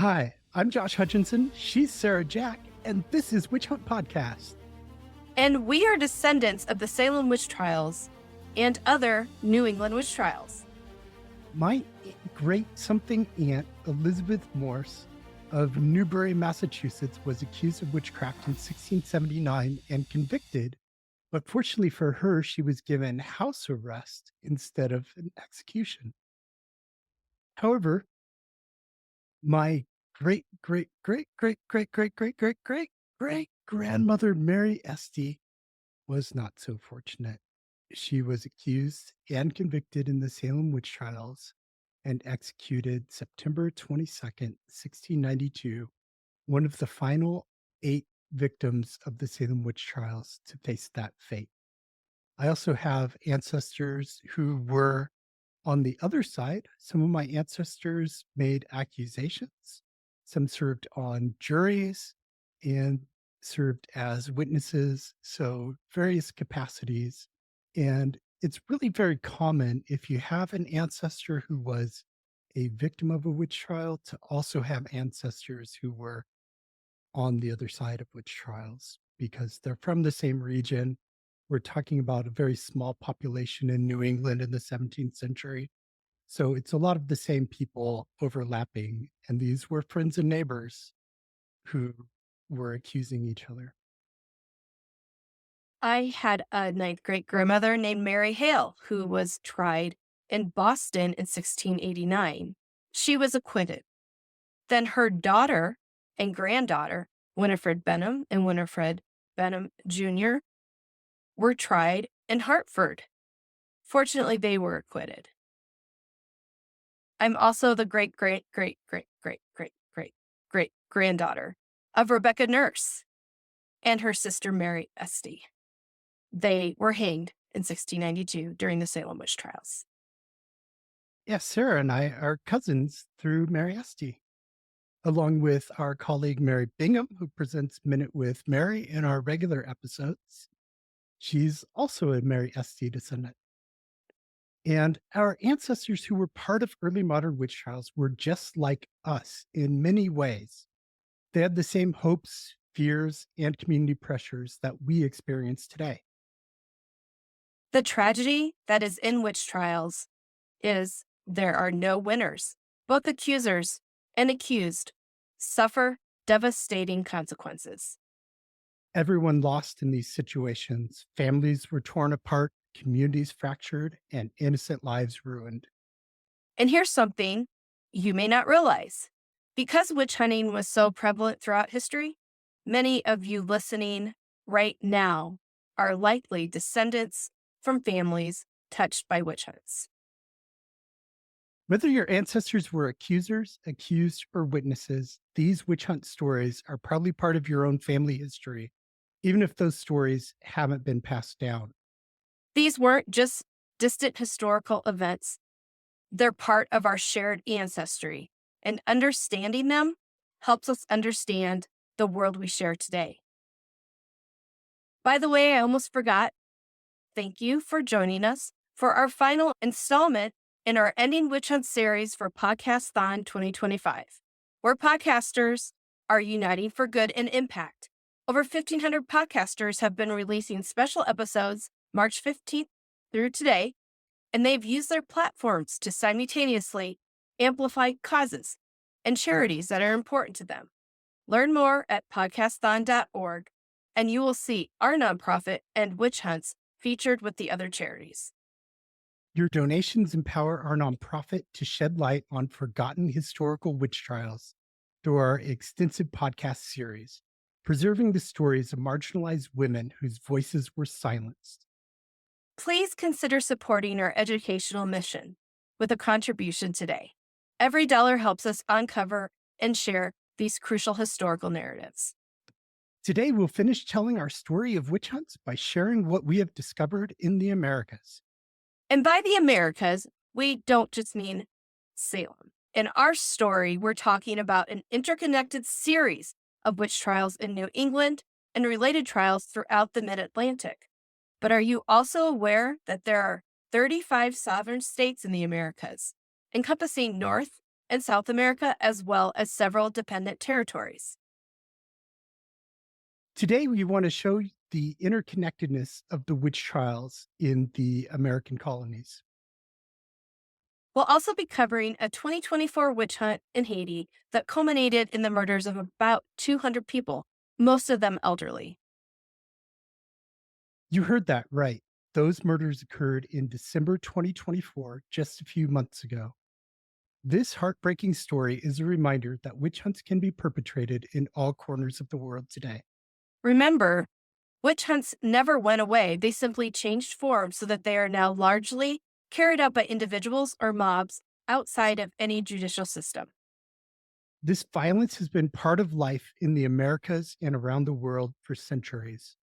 Hi, I'm Josh Hutchinson, she's Sarah Jack, and this is Witch Hunt Podcast. And we are descendants of the Salem witch trials and other New England witch trials. My great something aunt, Elizabeth Morse of Newbury, Massachusetts, was accused of witchcraft in 1679 and convicted, but fortunately for her, she was given house arrest instead of an execution. However, my great, great, great, great, great, great, great, great, great, great grandmother, Mary Esty, was not so fortunate. She was accused and convicted in the Salem witch trials and executed September 22nd, 1692, one of the final 8 victims of the Salem witch trials to face that fate. I also have ancestors who were on the other side. Some of my ancestors made accusations. Some served on juries and served as witnesses, so various capacities. And it's really very common if you have an ancestor who was a victim of a witch trial to also have ancestors who were on the other side of witch trials because they're from the same region. We're talking about a very small population in New England in the 17th century. So it's a lot of the same people overlapping. And these were friends and neighbors who were accusing each other. I had a ninth great grandmother named Mary Hale who was tried in Boston in 1689. She was acquitted. Then her daughter and granddaughter, Winifred Benham and Winifred Benham Jr., were tried in Hartford. Fortunately, they were acquitted. I'm also the great, great, great, great, great, great, great, great granddaughter of Rebecca Nurse and her sister Mary Esty. They were hanged in 1692 during the Salem witch trials. Yeah, Sarah and I are cousins through Mary Esty, along with our colleague Mary Bingham, who presents Minute with Mary in our regular episodes. She's also a Mary Esty descendant. And our ancestors who were part of early modern witch trials were just like us in many ways. They had the same hopes, fears, and community pressures that we experience today. The tragedy that is in witch trials is there are no winners. Both accusers and accused suffer devastating consequences. Everyone lost in these situations. Families were torn apart, communities fractured, and innocent lives ruined. And here's something you may not realize. Because witch hunting was so prevalent throughout history, many of you listening right now are likely descendants from families touched by witch hunts. Whether your ancestors were accusers, accused, or witnesses, these witch hunt stories are probably part of your own family history, even if those stories haven't been passed down. These weren't just distant historical events. They're part of our shared ancestry, and understanding them helps us understand the world we share today. By the way, I almost forgot. Thank you for joining us for our final installment in our Ending Witch Hunt series for Podcasthon 2025, where podcasters are uniting for good and impact. Over 1,500 podcasters have been releasing special episodes March 15th through today, and they've used their platforms to simultaneously amplify causes and charities that are important to them. Learn more at podcasthon.org, and you will see our nonprofit and witch hunts featured with the other charities. Your donations empower our nonprofit to shed light on forgotten historical witch trials through our extensive podcast series, preserving the stories of marginalized women whose voices were silenced. Please consider supporting our educational mission with a contribution today. Every dollar helps us uncover and share these crucial historical narratives. Today, we'll finish telling our story of witch hunts by sharing what we have discovered in the Americas. And by the Americas, we don't just mean Salem. In our story, we're talking about an interconnected series of witch trials in New England and related trials throughout the Mid-Atlantic. But are you also aware that there are 35 sovereign states in the Americas, encompassing North and South America, as well as several dependent territories. Today, we want to show the interconnectedness of the witch trials in the American colonies. We'll also be covering a 2024 witch hunt in Haiti that culminated in the murders of about 200 people, most of them elderly. You heard that right. Those murders occurred in December 2024, just a few months ago. This heartbreaking story is a reminder that witch hunts can be perpetrated in all corners of the world today. Remember, witch hunts never went away, they simply changed form so that they are now largely carried out by individuals or mobs outside of any judicial system. This violence has been part of life in the Americas and around the world for centuries.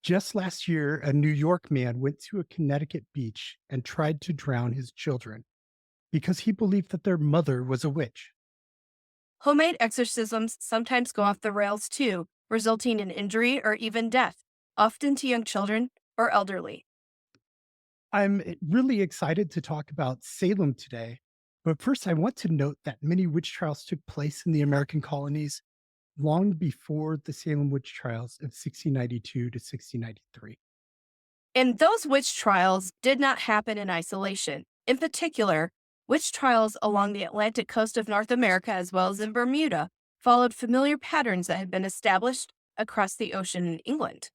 Just last year, a New York man went to a Connecticut beach and tried to drown his children because he believed that their mother was a witch. Homemade exorcisms sometimes go off the rails too, resulting in injury or even death, often to young children or elderly. I'm really excited to talk about Salem today. But first, I want to note that many witch trials took place in the American colonies long before the Salem witch trials of 1692 to 1693. And those witch trials did not happen in isolation. In particular, witch trials along the Atlantic coast of North America, as well as in Bermuda, followed familiar patterns that had been established across the ocean in England.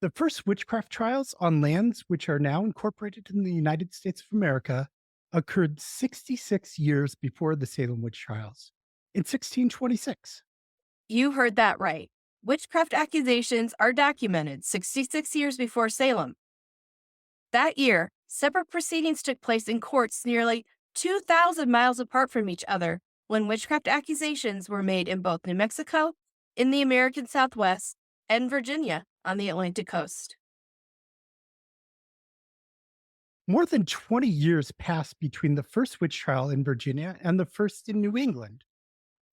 The first witchcraft trials on lands which are now incorporated in the United States of America occurred 66 years before the Salem witch trials in 1626. You heard that right. Witchcraft accusations are documented 66 years before Salem. That year, separate proceedings took place in courts nearly 2,000 miles apart from each other when witchcraft accusations were made in both New Mexico, in the American Southwest, and Virginia on the Atlantic coast. More than 20 years passed between the first witch trial in Virginia and the first in New England.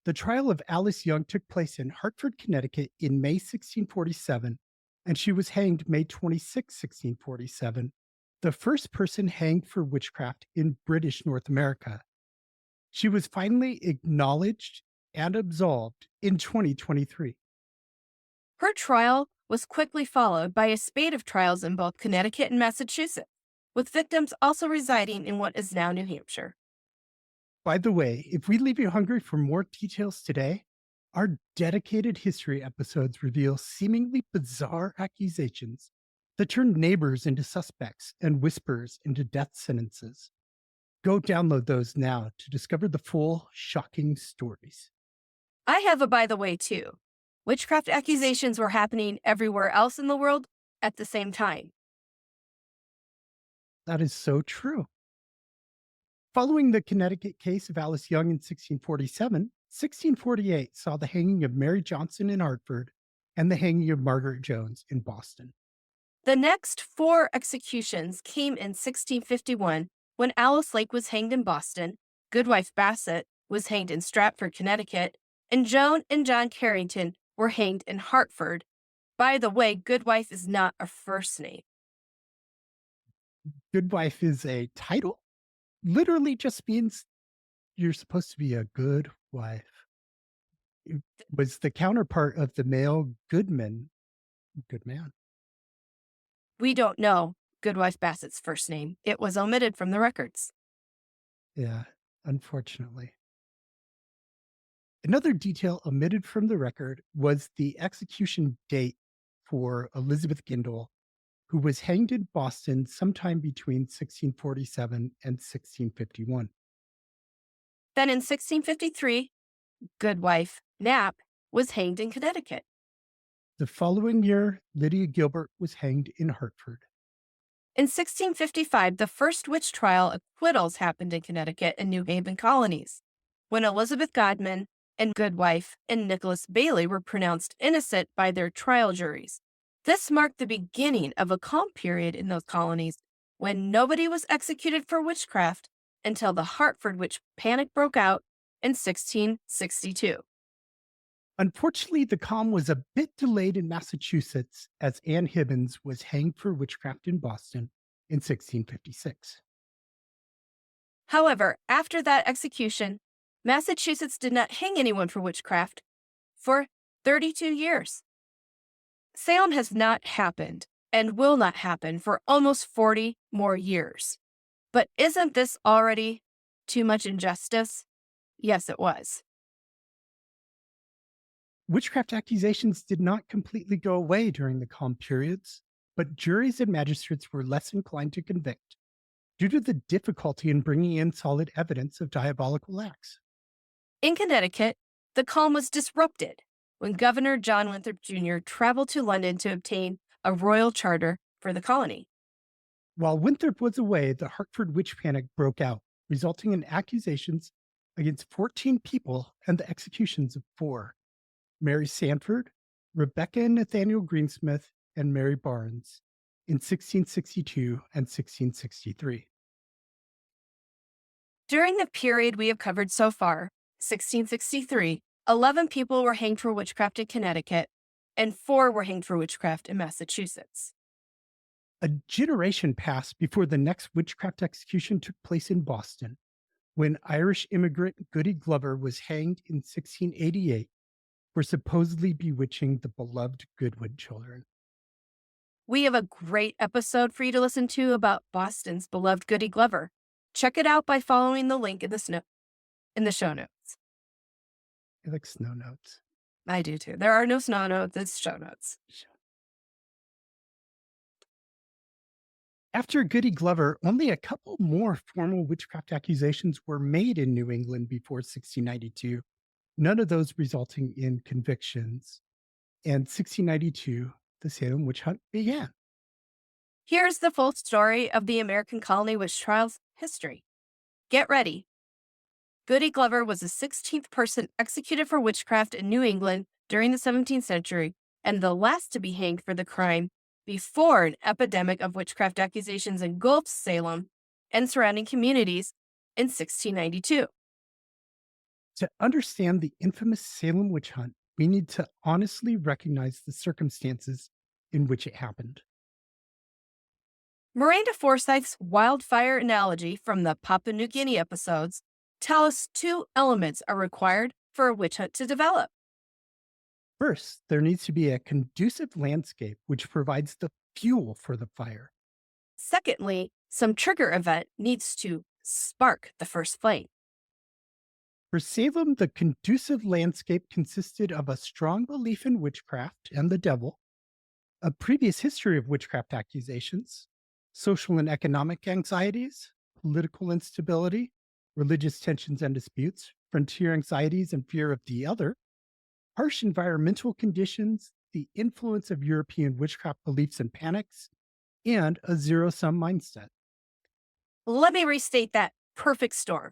The trial of Alice Young took place in Hartford, Connecticut in May 1647, and she was hanged May 26, 1647, the first person hanged for witchcraft in British North America. She was finally acknowledged and absolved in 2023. Her trial was quickly followed by a spate of trials in both Connecticut and Massachusetts, with victims also residing in what is now New Hampshire. By the way, if we leave you hungry for more details today, our dedicated history episodes reveal seemingly bizarre accusations that turn neighbors into suspects and whispers into death sentences. Go download those now to discover the full, shocking stories. I have a by the way, too. Witchcraft accusations were happening everywhere else in the world at the same time. That is so true. Following the Connecticut case of Alice Young in 1647, 1648 saw the hanging of Mary Johnson in Hartford and the hanging of Margaret Jones in Boston. The next 4 executions came in 1651 when Alice Lake was hanged in Boston, Goodwife Bassett was hanged in Stratford, Connecticut, and Joan and John Carrington were hanged in Hartford. By the way, Goodwife is not a first name. Goodwife is a title, literally just means you're supposed to be a good wife. It was the counterpart of the male goodman, good man. We don't know Goodwife Bassett's first name. It was omitted from the records. Yeah, unfortunately. Another detail omitted from the record was the execution date for Elizabeth Gindle, who was hanged in Boston sometime between 1647 and 1651. Then in 1653, Goodwife Knapp was hanged in Connecticut. The following year, Lydia Gilbert was hanged in Hartford. In 1655, the first witch trial acquittals happened in Connecticut and New Haven colonies, when Elizabeth Godman and Goodwife and Nicholas Bailey were pronounced innocent by their trial juries. This marked the beginning of a calm period in those colonies when nobody was executed for witchcraft until the Hartford witch panic broke out in 1662. Unfortunately, the calm was a bit delayed in Massachusetts as Anne Hibbins was hanged for witchcraft in Boston in 1656. However, after that execution, Massachusetts did not hang anyone for witchcraft for 32 years. Salem has not happened and will not happen for almost 40 more years. But isn't this already too much injustice? Yes, it was. Witchcraft accusations did not completely go away during the calm periods, but juries and magistrates were less inclined to convict due to the difficulty in bringing in solid evidence of diabolical acts. In Connecticut, the calm was disrupted when Governor John Winthrop Jr. traveled to London to obtain a royal charter for the colony. While Winthrop was away, the Hartford witch panic broke out, resulting in accusations against 14 people and the executions of 4: Mary Sanford, Rebecca and Nathaniel Greensmith, and Mary Barnes in 1662 and 1663. During the period we have covered so far, 1663, 11 people were hanged for witchcraft in Connecticut, and 4 were hanged for witchcraft in Massachusetts. A generation passed before the next witchcraft execution took place in Boston, when Irish immigrant Goody Glover was hanged in 1688 for supposedly bewitching the beloved Goodwood children. We have a great episode for you to listen to about Boston's beloved Goody Glover. Check it out by following the link in the show notes. I like snow notes. I do too. There are no snow notes, it's show notes. After Goody Glover, only a couple more formal witchcraft accusations were made in New England before 1692, none of those resulting in convictions. And 1692, the Salem witch hunt began. Here's the full story of the American colony witch trials history. Get ready. Goody Glover was the 16th person executed for witchcraft in New England during the 17th century and the last to be hanged for the crime before an epidemic of witchcraft accusations engulfed Salem and surrounding communities in 1692. To understand the infamous Salem witch hunt, we need to honestly recognize the circumstances in which it happened. Miranda Forsyth's wildfire analogy from the Papua New Guinea episodes tell us 2 elements are required for a witch hunt to develop. First, there needs to be a conducive landscape which provides the fuel for the fire. Secondly, some trigger event needs to spark the first flame. For Salem, the conducive landscape consisted of a strong belief in witchcraft and the devil, a previous history of witchcraft accusations, social and economic anxieties, political instability, religious tensions and disputes, frontier anxieties and fear of the other, harsh environmental conditions, the influence of European witchcraft beliefs and panics, and a zero-sum mindset. Let me restate that perfect storm.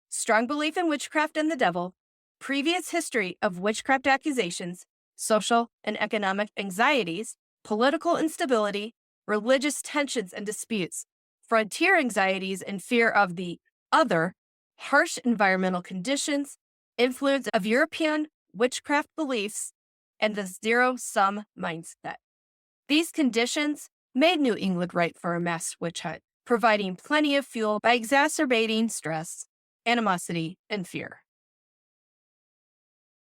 Strong belief in witchcraft and the devil, previous history of witchcraft accusations, social and economic anxieties, political instability, religious tensions and disputes, frontier anxieties and fear of the other, harsh environmental conditions, influence of European witchcraft beliefs, and the zero-sum mindset. These conditions made New England ripe for a mass witch hunt, providing plenty of fuel by exacerbating stress, animosity, and fear.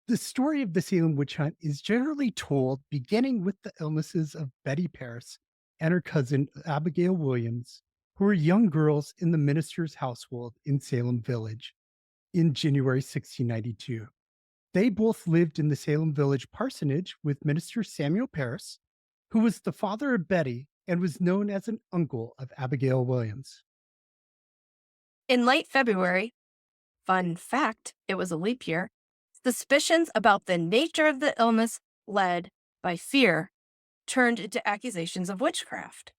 The story of the Salem witch hunt is generally told beginning with the illnesses of Betty Paris and her cousin Abigail Williams, who were young girls in the minister's household in Salem Village in January 1692. They both lived in the Salem Village parsonage with Minister Samuel Paris, who was the father of Betty and was known as an uncle of Abigail Williams. In late February, fun fact, it was a leap year, suspicions about the nature of the illness led by fear turned into accusations of witchcraft.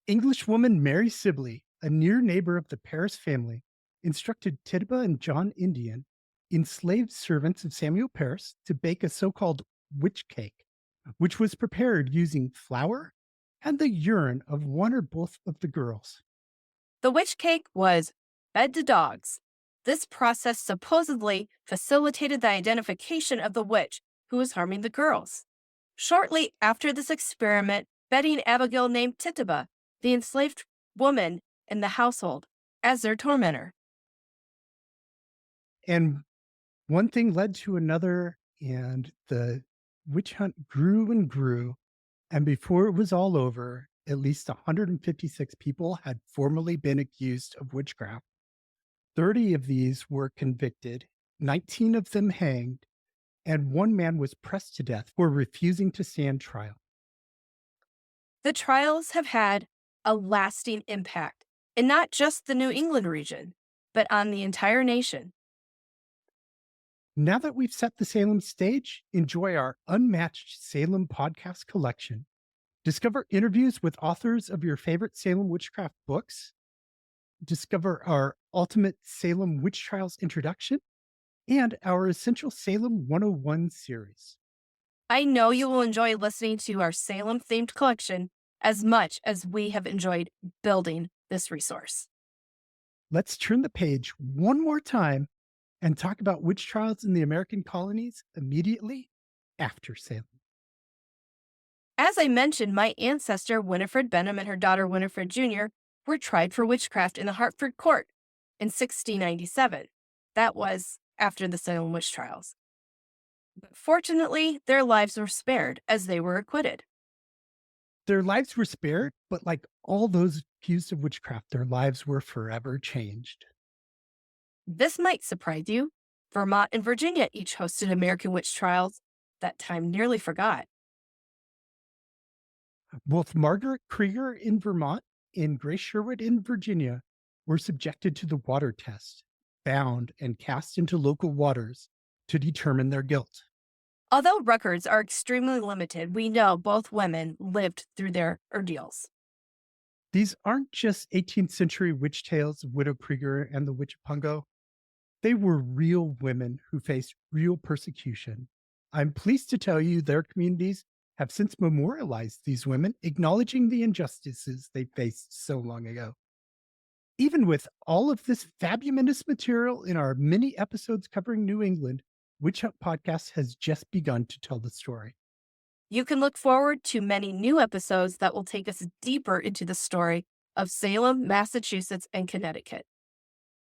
Englishwoman Mary Sibley, a near neighbor of the Paris family, instructed Tituba and John Indian, enslaved servants of Samuel Paris, to bake a so-called witch cake, which was prepared using flour and the urine of one or both of the girls. The witch cake was fed to dogs. This process supposedly facilitated the identification of the witch who was harming the girls. Shortly after this experiment, Betty and Abigail named Tituba, the enslaved woman in the household, as their tormentor. And one thing led to another, and the witch hunt grew and grew. And before it was all over, at least 156 people had formally been accused of witchcraft. 30 of these were convicted, 19 of them hanged, and one man was pressed to death for refusing to stand trial. The trials have had a lasting impact, in not just the New England region, but on the entire nation. Now that we've set the Salem stage, enjoy our unmatched Salem podcast collection. Discover interviews with authors of your favorite Salem witchcraft books. Discover our ultimate Salem witch trials introduction and our essential Salem 101 series. I know you will enjoy listening to our Salem-themed collection as much as we have enjoyed building this resource. Let's turn the page one more time and talk about witch trials in the American colonies immediately after Salem. As I mentioned, my ancestor Winifred Benham and her daughter Winifred Jr. were tried for witchcraft in the Hartford court in 1697. That was after the Salem witch trials. But fortunately, their lives were spared as they were acquitted. Their lives were spared, but like all those accused of witchcraft, their lives were forever changed. This might surprise you. Vermont and Virginia each hosted American witch trials that time nearly forgot. Both Margaret Krieger in Vermont and Grace Sherwood in Virginia were subjected to the water test, bound, and cast into local waters to determine their guilt. Although records are extremely limited, we know both women lived through their ordeals. These aren't just 18th century witch tales of Widow Krieger and the Witch of Pungo. They were real women who faced real persecution. I'm pleased to tell you their communities have since memorialized these women, acknowledging the injustices they faced so long ago. Even with all of this fabulous material in our mini episodes covering New England, Witch Hunt Podcast has just begun to tell the story. You can look forward to many new episodes that will take us deeper into the story of Salem, Massachusetts, and Connecticut.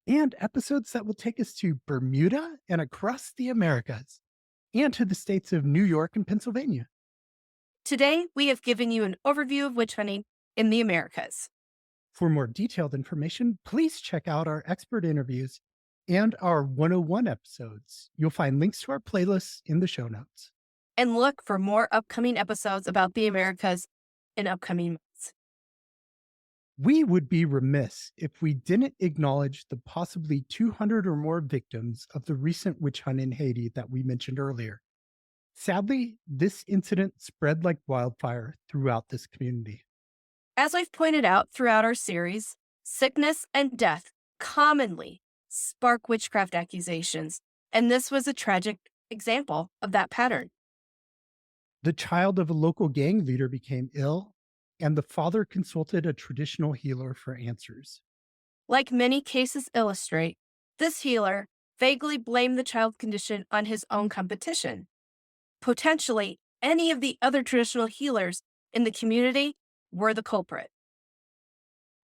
And episodes that will take us to Bermuda and across the Americas, and to the states of New York and Pennsylvania. Today, we have given you an overview of witch hunting in the Americas. For more detailed information, please check out our expert interviews and our 101 episodes. You'll find links to our playlists in the show notes. And look for more upcoming episodes about the Americas in upcoming months. We would be remiss if we didn't acknowledge the possibly 200 or more victims of the recent witch hunt in Haiti that we mentioned earlier. Sadly, this incident spread like wildfire throughout this community. As we've pointed out throughout our series, sickness and death commonly spark witchcraft accusations, and this was a tragic example of that pattern. The child of a local gang leader became ill, and the father consulted a traditional healer for answers. Like many cases illustrate, this healer vaguely blamed the child's condition on his own competition. Potentially, any of the other traditional healers in the community were the culprit.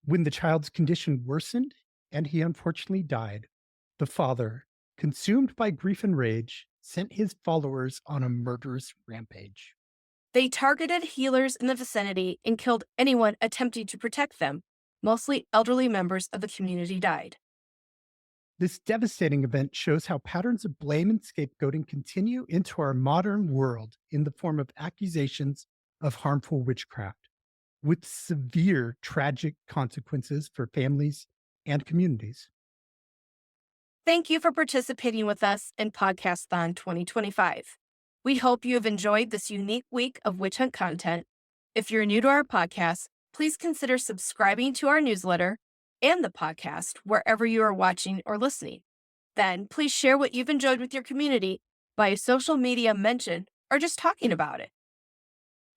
When the child's condition worsened and he unfortunately died, the father, consumed by grief and rage, sent his followers on a murderous rampage. They targeted healers in the vicinity and killed anyone attempting to protect them. Mostly elderly members of the community died. This devastating event shows how patterns of blame and scapegoating continue into our modern world in the form of accusations of harmful witchcraft, with severe tragic consequences for families and communities. Thank you for participating with us in Podcasthon 2025. We hope you have enjoyed this unique week of witch hunt content. If you're new to our podcast, please consider subscribing to our newsletter and the podcast wherever you are watching or listening. Then please share what you've enjoyed with your community by a social media mention or just talking about it.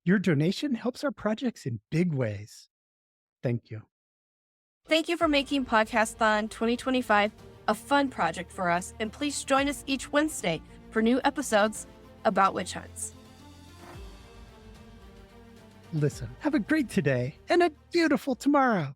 Your donation helps our projects in big ways. Thank you. Thank you for making Podcasthon 2025 a fun project for us, and please join us each Wednesday for new episodes about witch hunts. Listen, have a great today and a beautiful tomorrow.